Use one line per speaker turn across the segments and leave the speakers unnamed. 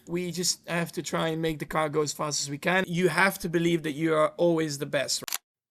We just have to try and make the car go as fast as we can. You have to believe that you are always the best.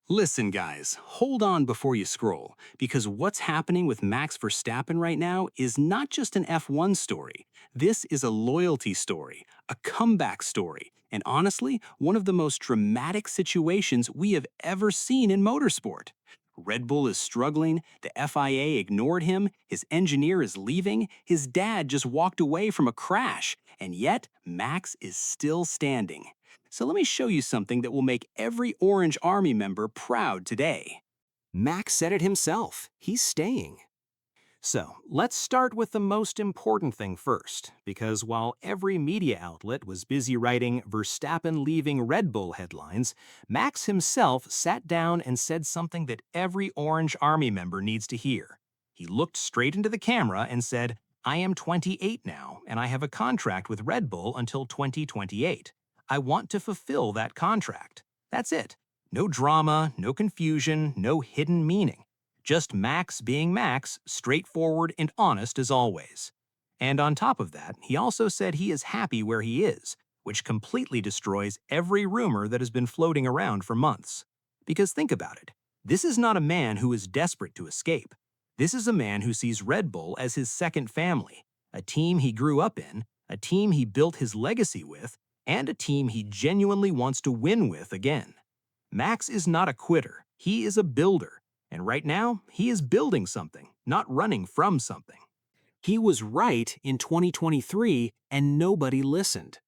Listen, guys, hold on before you scroll, because what's happening with Max Verstappen right now is not just an F1 story. This is a loyalty story, a comeback story, and honestly, one of the most dramatic situations we have ever seen in motorsport. Red Bull is struggling, the FIA ignored him, his engineer is leaving, his dad just walked away from a crash, and yet Max is still standing. So let me show you something that will make every Orange Army member proud today.
Max said it himself. He's staying. So, let's start with the most important thing first, because while every media outlet was busy writing Verstappen leaving Red Bull headlines, Max himself sat down and said something that every Orange Army member needs to hear. He looked straight into the camera and said, "I am 28 now, and I have a contract with Red Bull until 2028. I want to fulfill that contract." That's it. No drama, no confusion, no hidden meaning. Just Max being Max, straightforward and honest as always. And on top of that, he also said he is happy where he is, which completely destroys every rumor that has been floating around for months. Because think about it, this is not a man who is desperate to escape. This is a man who sees Red Bull as his second family, a team he grew up in, a team he built his legacy with, and a team he genuinely wants to win with again. Max is not a quitter, he is a builder. And right now, he is building something, not running from something.
He was right in 2023 and nobody listened.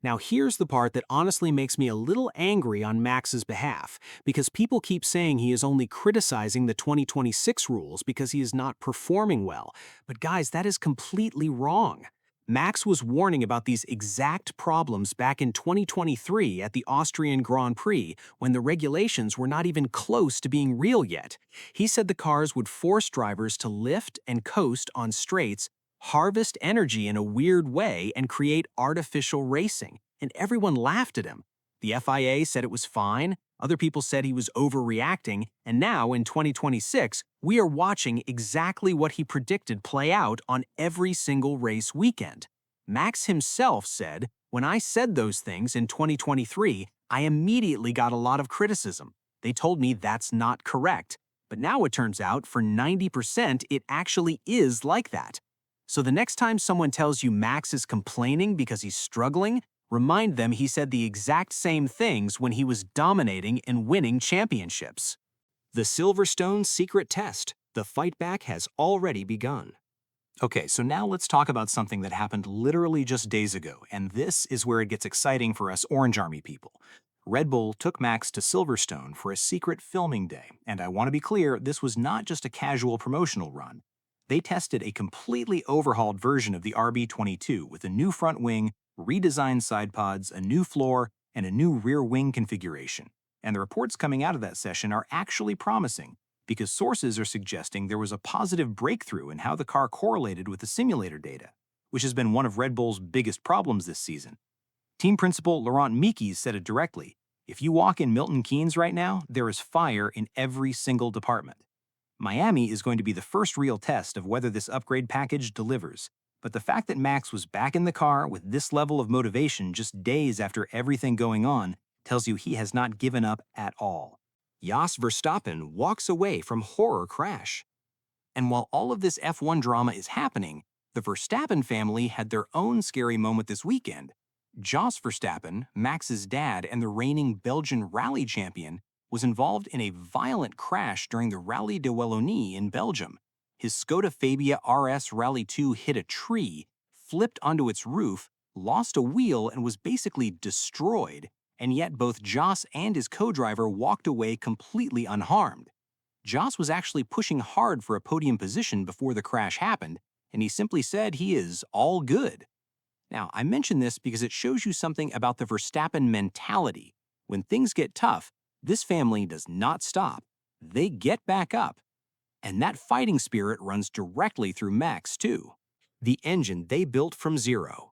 Now here's the part that honestly makes me a little angry on Max's behalf, because people keep saying he is only criticizing the 2026 rules because he is not performing well. But guys, that is completely wrong. Max was warning about these exact problems back in 2023 at the Austrian Grand Prix when the regulations were not even close to being real yet. He said the cars would force drivers to lift and coast on straights, harvest energy in a weird way, and create artificial racing, and everyone laughed at him. The FIA said it was fine, other people said he was overreacting, and now in 2026, we are watching exactly what he predicted play out on every single race weekend. Max himself said, "When I said those things in 2023, I immediately got a lot of criticism. They told me that's not correct. But now it turns out for 90% it actually is like that." So the next time someone tells you Max is complaining because he's struggling, remind them he said the exact same things when he was dominating and winning championships.
The Silverstone secret test. The fightback has already begun.
Okay, so now let's talk about something that happened literally just days ago, and this is where it gets exciting for us Orange Army people. Red Bull took Max to Silverstone for a secret filming day, and I want to be clear, this was not just a casual promotional run. They tested a completely overhauled version of the RB22 with a new front wing, redesigned side pods, a new floor, and a new rear wing configuration. And the reports coming out of that session are actually promising, because sources are suggesting there was a positive breakthrough in how the car correlated with the simulator data, which has been one of Red Bull's biggest problems this season. Team principal Laurent Mekies said it directly, "If you walk in Milton Keynes right now, there is fire in every single department." Miami is going to be the first real test of whether this upgrade package delivers, but the fact that Max was back in the car with this level of motivation just days after everything going on tells you he has not given up at all.
Jos Verstappen walks away from horror crash.
And while all of this F1 drama is happening, the Verstappen family had their own scary moment this weekend. Jos Verstappen, Max's dad and the reigning Belgian rally champion, was involved in a violent crash during the Rallye de Wallonie in Belgium. His Skoda Fabia RS Rally 2 hit a tree, flipped onto its roof, lost a wheel, and was basically destroyed, and yet both Jos and his co-driver walked away completely unharmed. Jos was actually pushing hard for a podium position before the crash happened, and he simply said he is all good. Now, I mention this because it shows you something about the Verstappen mentality. When things get tough, this family does not stop. They get back up. And that fighting spirit runs directly through Max, too. The engine they built from zero.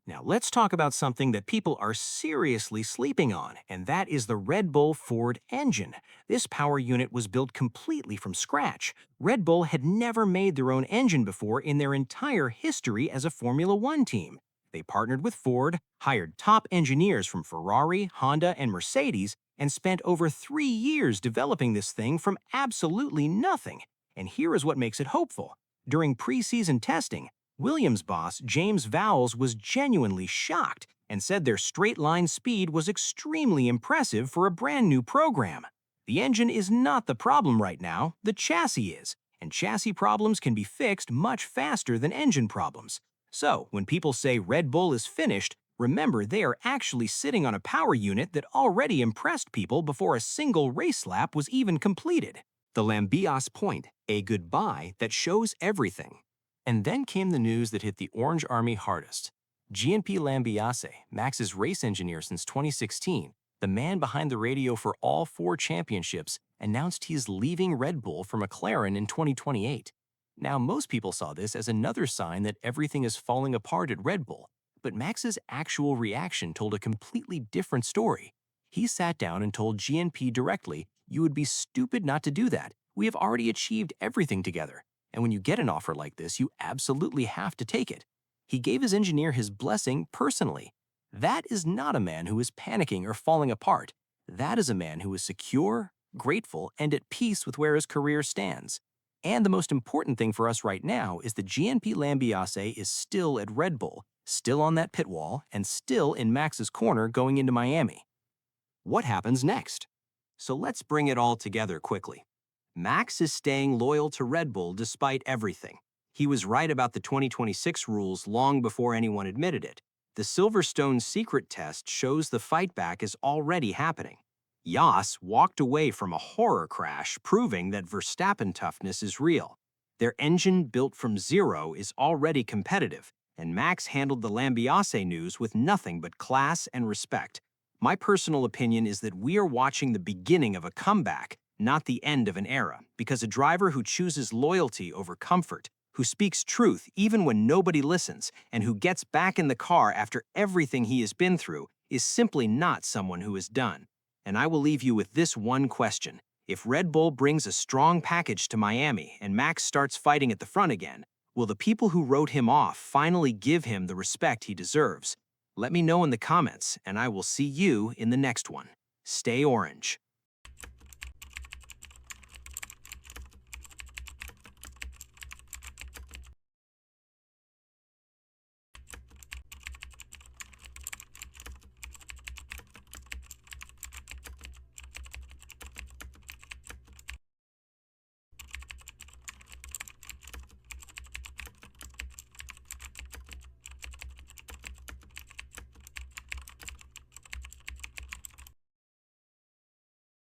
Now let's talk about something that people are seriously sleeping on, and that is the Red Bull Ford engine. This power unit was built completely from scratch. Red Bull had never made their own engine before in their entire history as a Formula One team. They partnered with Ford, hired top engineers from Ferrari, Honda, and Mercedes, and spent over 3 years developing this thing from absolutely nothing. And here is what makes it hopeful. During pre-season testing, Williams boss James Vowles was genuinely shocked and said their straight-line speed was extremely impressive for a brand new program. The engine is not the problem right now, the chassis is, and chassis problems can be fixed much faster than engine problems. So, when people say Red Bull is finished, remember they are actually sitting on a power unit that already impressed people before a single race lap was even completed. The Lambiase point, a goodbye that shows everything. And then came the news that hit the Orange Army hardest. GNP Lambiase, Max's race engineer since 2016, the man behind the radio for all 4 championships, announced he is leaving Red Bull for McLaren in 2028. Now, most people saw this as another sign that everything is falling apart at Red Bull, but Max's actual reaction told a completely different story. He sat down and told GNP directly, "You would be stupid not to do that. We have already achieved everything together. And when you get an offer like this, you absolutely have to take it." He gave his engineer his blessing personally. That is not a man who is panicking or falling apart. That is a man who is secure, grateful, and at peace with where his career stands. And the most important thing for us right now is that GNP Lambiase is still at Red Bull, still on that pit wall, and still in Max's corner going into Miami. What happens next? So let's bring it all together quickly. Max is staying loyal to Red Bull despite everything. He was right about the 2026 rules long before anyone admitted it. The Silverstone secret test shows the fightback is already happening. Yas walked away from a horror crash, proving that Verstappen toughness is real. Their engine built from zero is already competitive, and Max handled the Lambiase news with nothing but class and respect. My personal opinion is that we are watching the beginning of a comeback, not the end of an era, because a driver who chooses loyalty over comfort, who speaks truth even when nobody listens, and who gets back in the car after everything he has been through is simply not someone who is done. And I will leave you with this one question. If Red Bull brings a strong package to Miami and Max starts fighting at the front again, will the people who wrote him off finally give him the respect he deserves? Let me know in the comments, and I will see you in the next one. Stay orange.